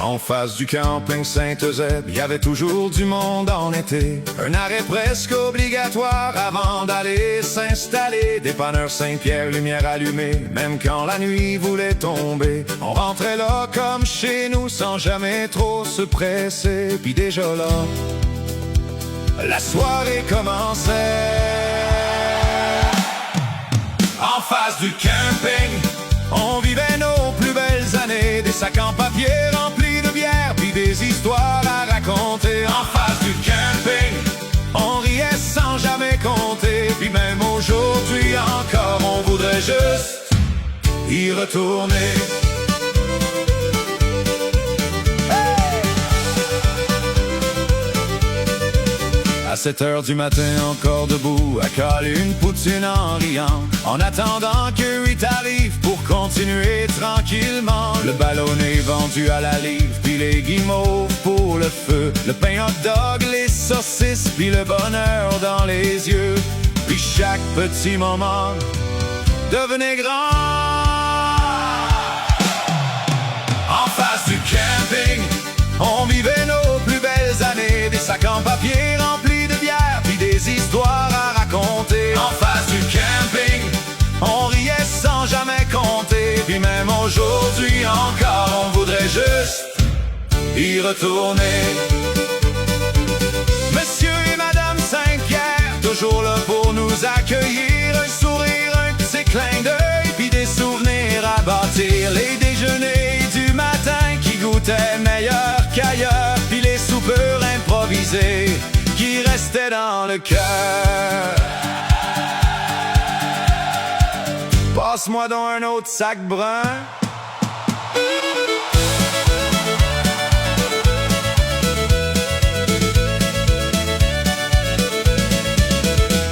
En face du camping Sainte-Eusèbe, il y avait toujours du monde en été. Un arrêt presque obligatoire avant d'aller s'installer. Dépanneur Saint-Pierre, lumière allumée, même quand la nuit voulait tomber. On rentrait là comme chez nous sans jamais trop se presser. Puis déjà là, la soirée commençait. En face du camping, on vivait nos plus belles années. Des sacs en papier remplis de bière, puis des histoires à raconter. En face du camping, on riait sans jamais compter. Puis même aujourd'hui encore, on voudrait juste y retourner. À 7 heures du matin, encore debout, à caler une poutine en riant, en attendant que 8 arrive pour continuer tranquillement. Le ballonnet vendu à la livre, puis les guimauves pour le feu, le pain hot dog, les saucisses, puis le bonheur dans les yeux. Puis chaque petit moment devenait grand. En face du camping, on vivait nos plus belles années. Des sacs en papier remplis de bière, puis des histoires à raconter. En face du camping, on riait sans jamais compter. Puis même aujourd'hui encore, on voudrait juste y retourner. Monsieur et Madame Saint-Pierre, toujours là pour nous accueillir. Un sourire, un petit clin d'œil, puis des souvenirs à bâtir. Les déjeuners du matin qui goûtaient meilleur qu'ailleurs, puis les soupeurs improvisées qui restaient dans le cœur. Passe-moi donc un autre sac brun.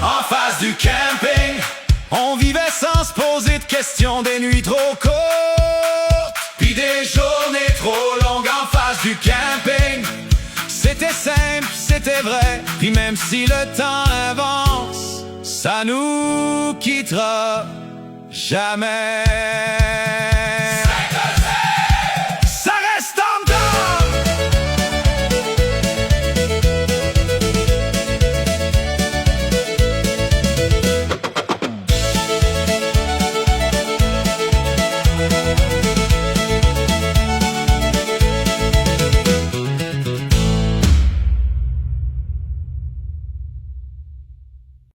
En face du camping, on vivait sans se poser de questions. Des nuits trop courtes, puis des journées trop longues. En face du camping, c'était simple, c'était vrai. Puis même si le temps avance, ça nous quittera jamais.